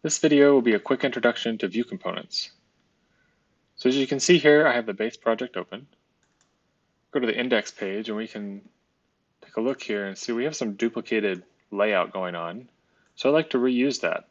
This video will be a quick introduction to ViewComponents. So as you can see here, I have the base project open. Go to the index page and we can take a look here and see we have some duplicated layout going on. So I like to reuse that.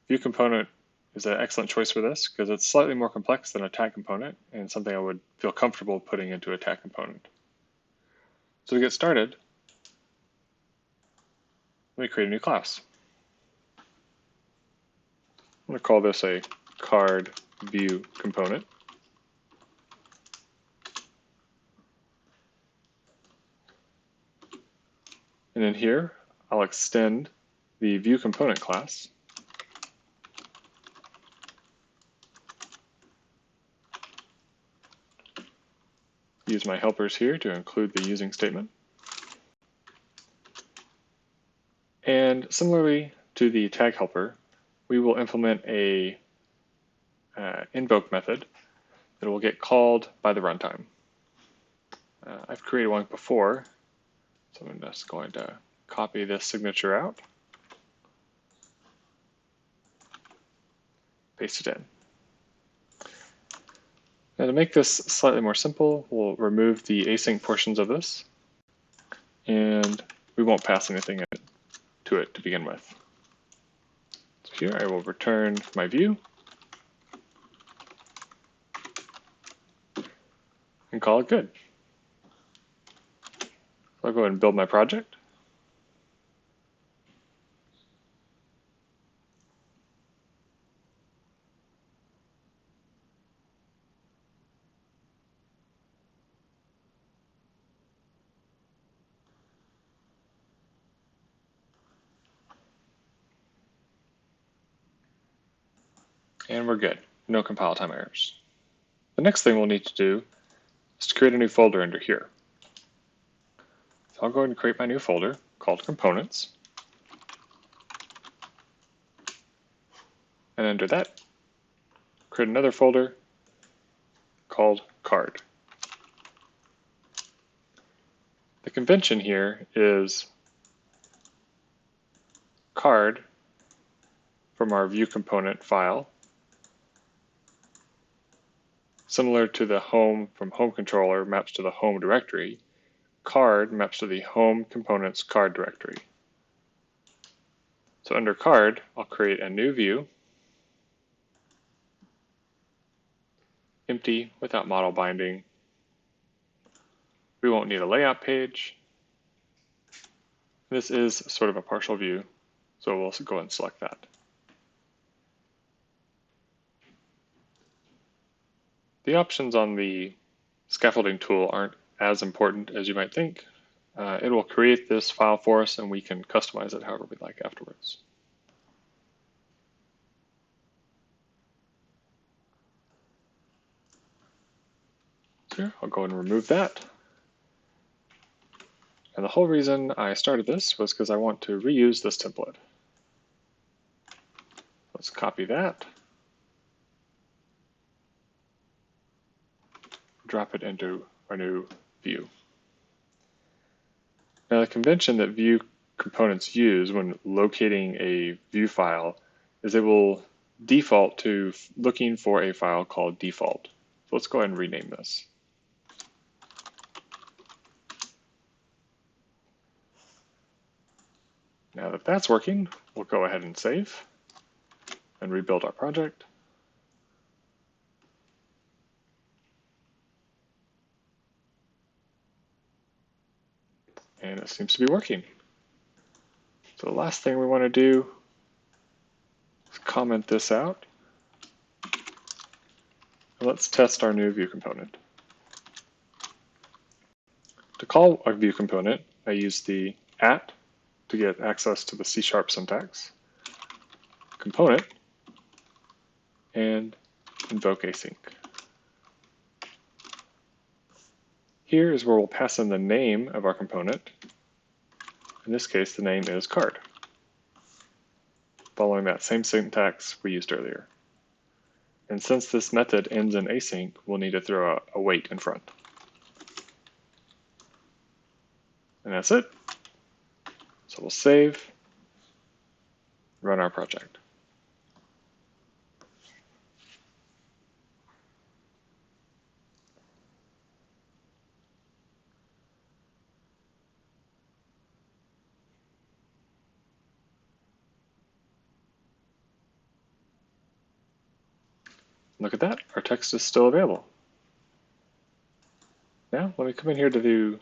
ViewComponent is an excellent choice for this because it's slightly more complex than a tag component and something I would feel comfortable putting into a tag component. So to get started, let me create a new class. I'm going to call this a CardViewComponent. And in here, I'll extend the ViewComponent class. Use my helpers here to include the using statement. And similarly to the tag helper, we will implement a invoke method that will get called by the runtime. I've created one before, so I'm just going to copy this signature out, paste it in. Now to make this slightly more simple, we'll remove the async portions of this, and we won't pass anything to it to begin with. So here I will return my view and call it good. So I'll go ahead and build my project. And we're good. No compile time errors. The next thing we'll need to do is to create a new folder under here. So I'll go ahead and create my new folder called Components. And under that, create another folder called Card. The convention here is card from our ViewComponent file, similar to the home from home controller maps to the home directory, card maps to the home components card directory. So under card, I'll create a new view, empty without model binding. We won't need a layout page. This is sort of a partial view, so we'll go ahead and select that. The options on the scaffolding tool aren't as important as you might think. It will create this file for us and we can customize it however we like afterwards. Here, I'll go ahead and remove that. And the whole reason I started this was because I want to reuse this template. Let's copy that. Drop it into our new view. Now the convention that ViewComponents use when locating a view file is it will default to looking for a file called default. So let's go ahead and rename this. Now that that's working, we'll go ahead and save and rebuild our project. And it seems to be working. So the last thing we want to do is comment this out. And let's test our new view component. To call a view component, I use the @ to get access to the C# syntax, component, and invoke async. Here is where we'll pass in the name of our component. In this case, the name is card, following that same syntax we used earlier. And since this method ends in async, we'll need to throw a wait in front. And that's it. So we'll save, run our project. Look at that, our text is still available. Now let me come in here to do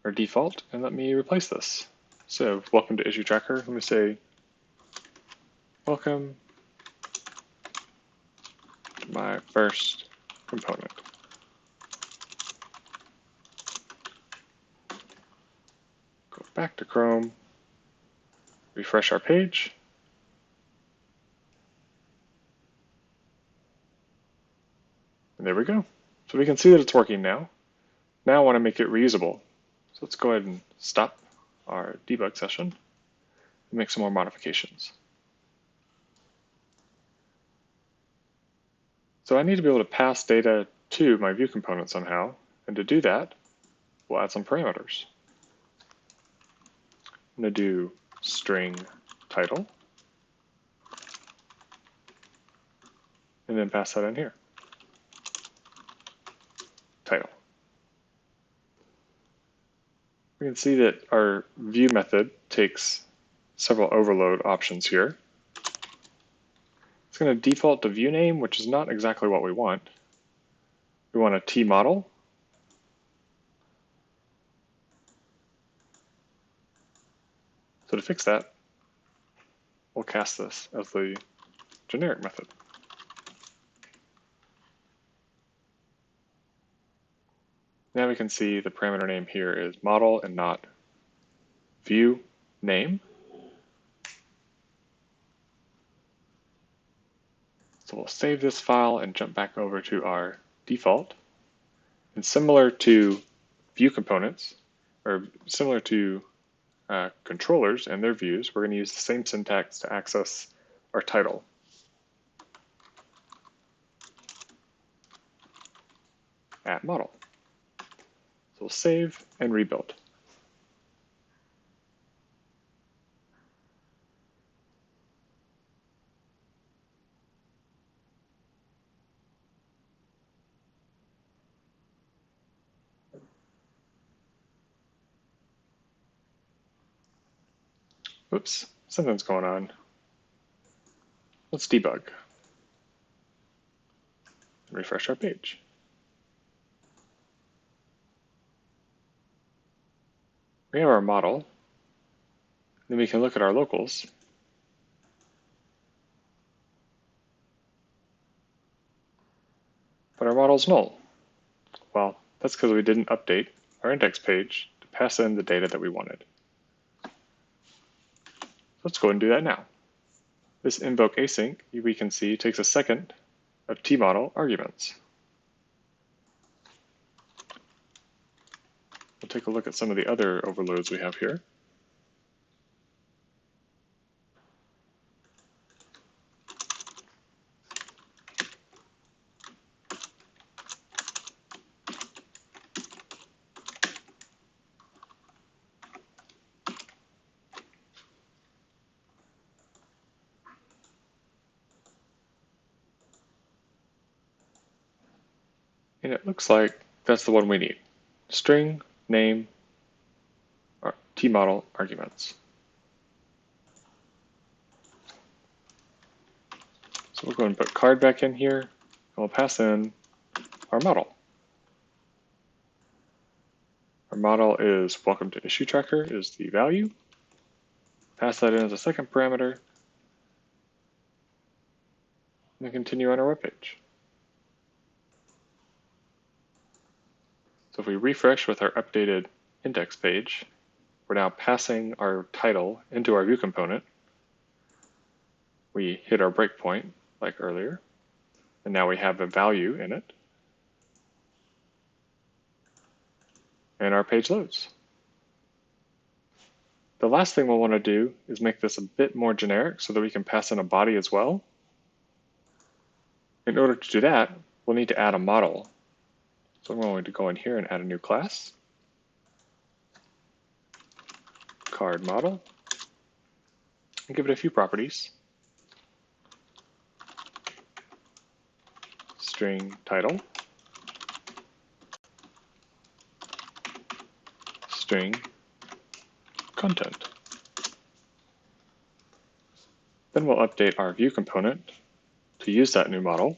our default and let me replace this. So welcome to issue tracker. Let me say welcome to my first component. Go back to Chrome, refresh our page. And there we go. So we can see that it's working now. Now I want to make it reusable. So let's go ahead and stop our debug session and make some more modifications. So I need to be able to pass data to my view component somehow. And to do that, we'll add some parameters. I'm going to do string title and then pass that in here. Title. We can see that our view method takes several overload options here. It's going to default to view name, which is not exactly what we want. We want a T model. So to fix that, we'll cast this as the generic method. Now we can see the parameter name here is model and not view name. So we'll save this file and jump back over to our default. And similar to view components, or similar to controllers and their views, we're going to use the same syntax to access our title. At model. So we'll save and rebuild. Oops, something's going on. Let's debug. Refresh our page. We have our model. Then we can look at our locals. But our model's null. Well, that's because we didn't update our index page to pass in the data that we wanted. Let's go and do that now. This invoke async, we can see, takes a second of tModel arguments. We'll take a look at some of the other overloads we have here. And it looks like that's the one we need. String, name, tModel arguments. So we'll go and put card back in here, and we'll pass in our model. Our model is welcome to issue tracker is the value. Pass that in as a second parameter, and then continue on our web page. So if we refresh with our updated index page, we're now passing our title into our view component. We hit our breakpoint like earlier, and now we have a value in it. And our page loads. The last thing we'll want to do is make this a bit more generic so that we can pass in a body as well. In order to do that, we'll need to add a model. So I'm going to go in here and add a new class, card model, and give it a few properties. String title, string content. Then we'll update our view component to use that new model.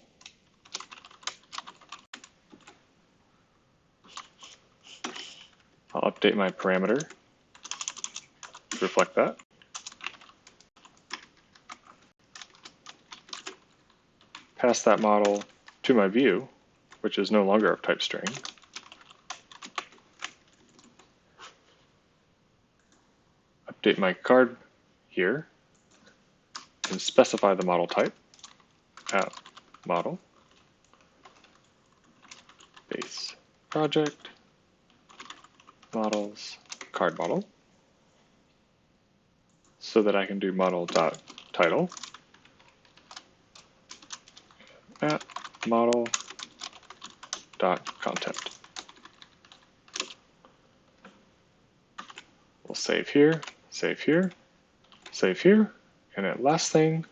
update my parameter to reflect that. Pass that model to my view, which is no longer of type string. Update my card here and specify the model type at model base project models card model, so that I can do model.title at model.content. We'll save here, save here, save here, and that last thing,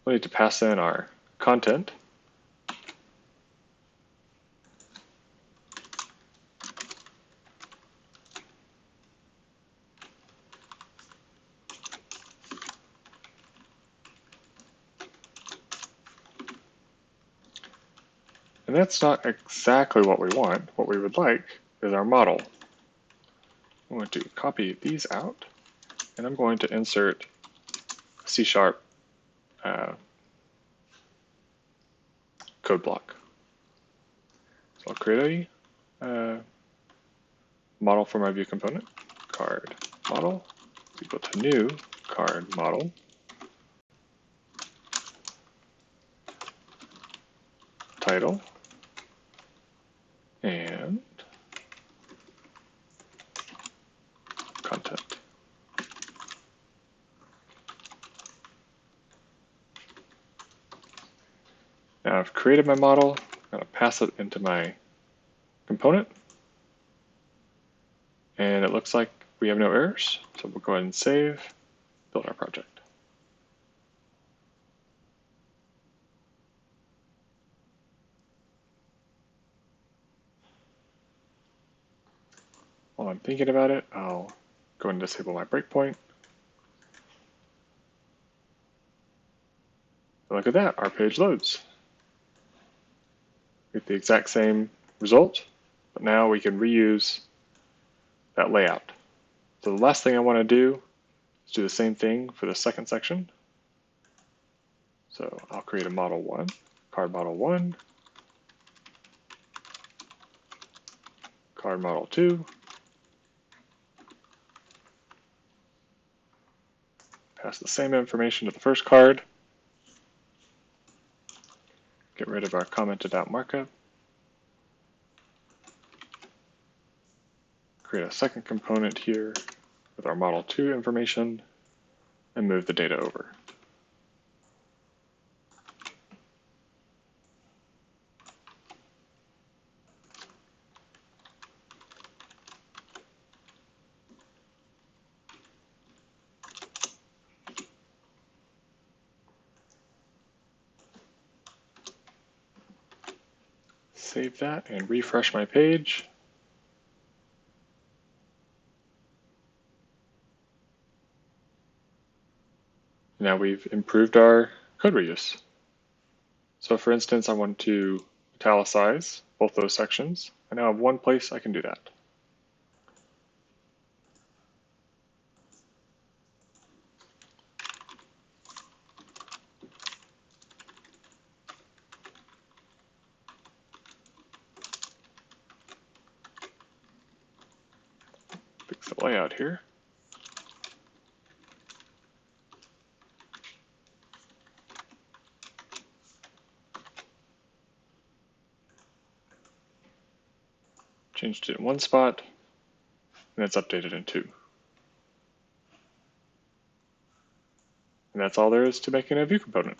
we need to pass in our content. And that's not exactly what we want. What we would like is our model. I'm going to copy these out, and I'm going to insert a C# code block. So I'll create a model for my view component, card model, equal to new card model. Title and content. Now I've created my model. I'm going to pass it into my component. And it looks like we have no errors. So we'll go ahead and save, build our project. While I'm thinking about it, I'll go and disable my breakpoint. Look at that, our page loads. We get the exact same result, but now we can reuse that layout. So the last thing I want to do is do the same thing for the second section. So I'll create a model 1, card model 1, card model 2, pass the same information to the first card, get rid of our commented out markup, create a second component here with our model 2 information, and move the data over. Save that and refresh my page. Now we've improved our code reuse. So for instance, I want to italicize both those sections. I now have one place I can do that. Fix the layout here. Changed it in one spot, and it's updated in 2. And that's all there is to making a view component.